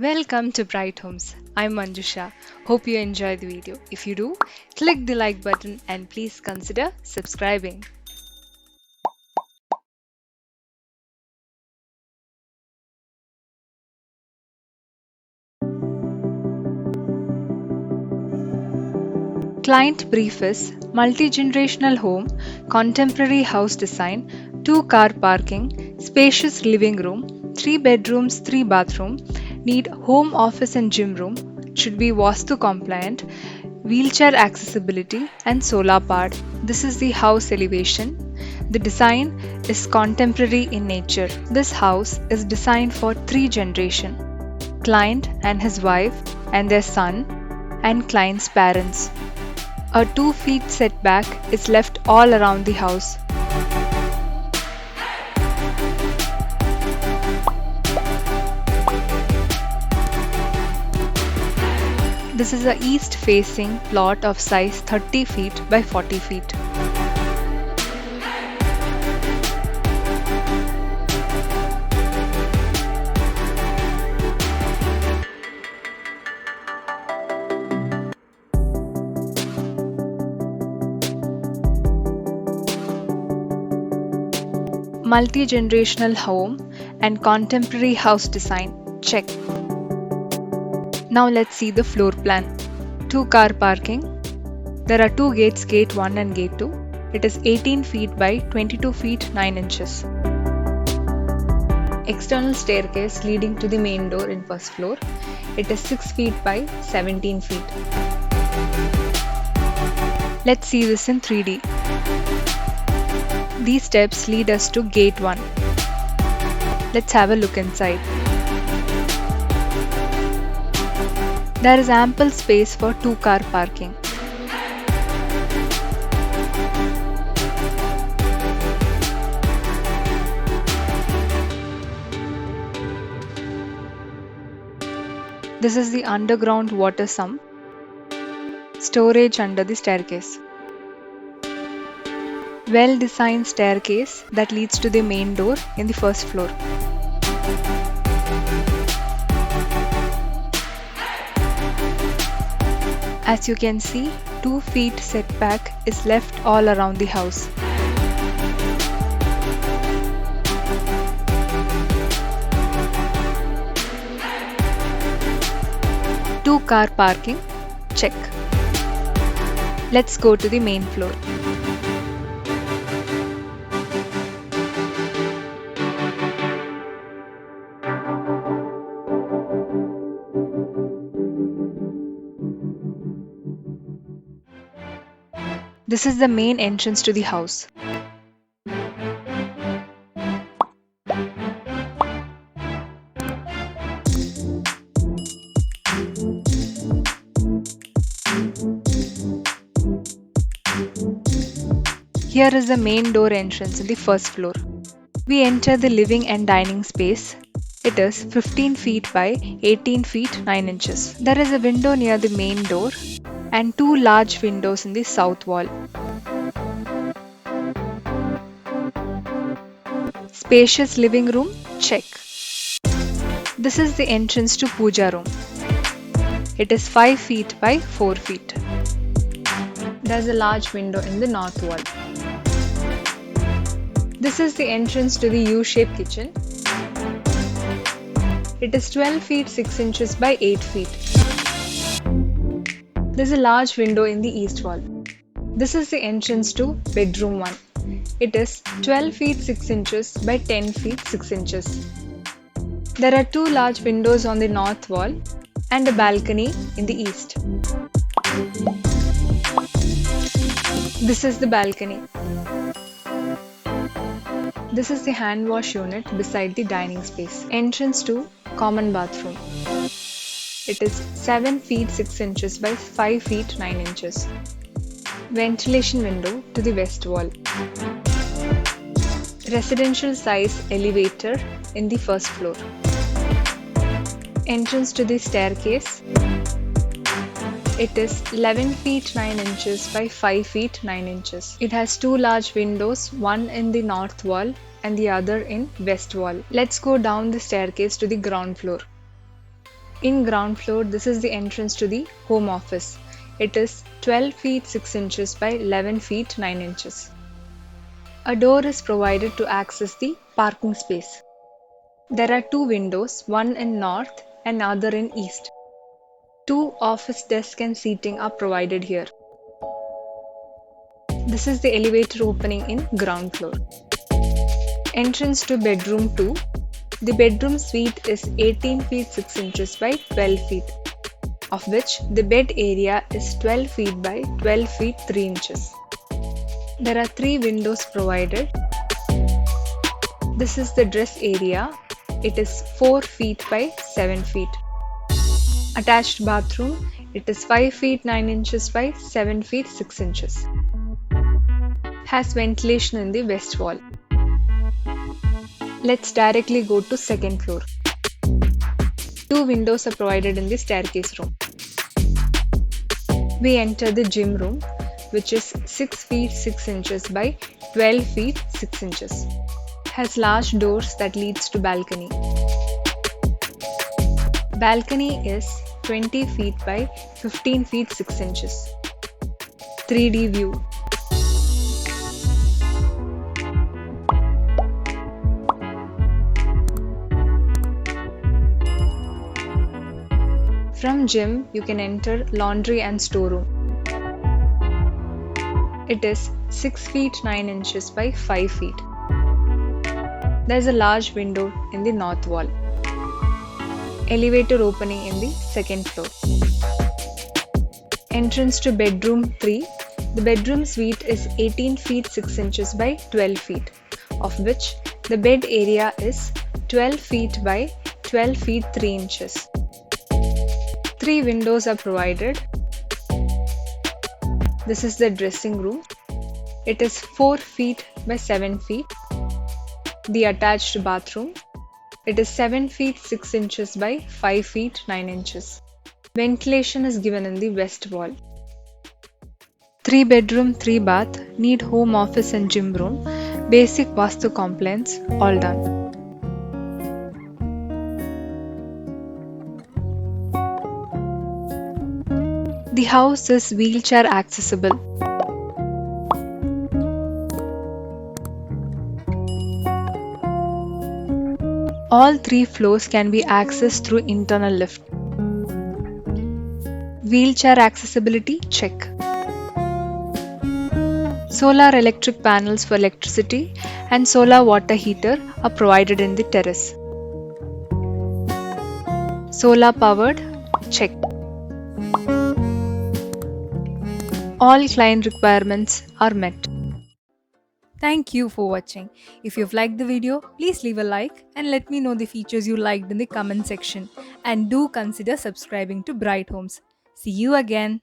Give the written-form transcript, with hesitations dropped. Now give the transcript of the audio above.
Welcome to Bright Homes. I'm Manjusha. Hope you enjoy the video. If you do, click the like button and please consider subscribing. Client brief is multi-generational home, contemporary house design, two-car parking, spacious living room, three bedrooms, three bathroom, need home office and gym room, should be Vastu compliant, wheelchair accessibility and solar powered. This is the house elevation. The design is contemporary in nature. This house is designed for three generations: client and his wife and their son, and client's parents. A 2 feet setback is left all around the house. This is a east facing plot of size 30 feet by 40 feet. Multi-generational home and contemporary house design. Check. Now let's see the floor plan. Two-car parking. There are two gates, gate 1 and gate 2. It is 18 feet by 22 feet 9 inches. External staircase leading to the main door in first floor. It is 6 feet by 17 feet. Let's see this in 3D. These steps lead us to gate 1. Let's have a look inside. There is ample space for two-car parking. This is the underground water sump. Storage under the staircase. Well-designed staircase that leads to the main door in the first floor. As you can see, 2 feet setback is left all around the house. Two-car parking. Check. Let's go to the main floor. This is the main entrance to the house. Here is the main door entrance in the first floor. We enter the living and dining space. It is 15 feet by 18 feet 9 inches. There is a window near the main door and two large windows in the south wall. Spacious living room. Check. This is the entrance to puja room. It is 5 feet by 4 feet. There's a large window in the north wall. This is the entrance to the U-shaped kitchen. It is 12 feet 6 inches by 8 feet. There's a large window in the east wall. This is the entrance to bedroom 1. It is 12 feet 6 inches by 10 feet 6 inches. There are two large windows on the north wall and a balcony in the east. This is the balcony. This is the hand wash unit beside the dining space. Entrance to common bathroom. It is 7 feet 6 inches by 5 feet 9 inches. Ventilation window to the west wall. Residential size elevator in the first floor. Entrance to the staircase. It is 11 feet 9 inches by 5 feet 9 inches. It has two large windows, one in the north wall and the other in west wall. Let's go down the staircase to the ground floor. In ground floor, this is the entrance to the home office. It is 12 feet 6 inches by 11 feet 9 inches. A door is provided to access the parking space. There are two windows, one in north and other in east. Two office desks and seating are provided here. This is the elevator opening in ground floor. Entrance to bedroom 2. The bedroom suite is 18 feet 6 inches by 12 feet, of which the bed area is 12 feet by 12 feet 3 inches. There are three windows provided. This is the dress area. It is 4 feet by 7 feet. Attached bathroom. It is 5 feet 9 inches by 7 feet 6 inches. Has ventilation in the west wall. Let's directly go to second floor. Two windows are provided in the staircase room. We enter the gym room, which is 6 feet 6 inches by 12 feet 6 inches. Has large doors that leads to balcony. Balcony is 20 feet by 15 feet 6 inches. 3D view. From gym, you can enter laundry and storeroom. It is 6 feet 9 inches by 5 feet. There is a large window in the north wall. Elevator opening in the second floor. Entrance to bedroom 3. The bedroom suite is 18 feet 6 inches by 12 feet, of which the bed area is 12 feet by 12 feet 3 inches. Three windows are provided. This is the dressing room. It is 4 feet by 7 feet. The attached bathroom. It is 7 feet 6 inches by 5 feet 9 inches. Ventilation is given in the west wall. 3 bedroom, 3 bath, need home office and gym room. Basic Vastu complaints, all done. The house is wheelchair accessible. All 3 floors can be accessed through internal lift. Wheelchair accessibility check. Solar electric panels for electricity and solar water heater are provided in the terrace. Solar powered check. All client requirements are met. Thank you for watching. If you've liked the video, please leave a like and let me know the features you liked in the comment section. And do consider subscribing to Bright Homes. See you again.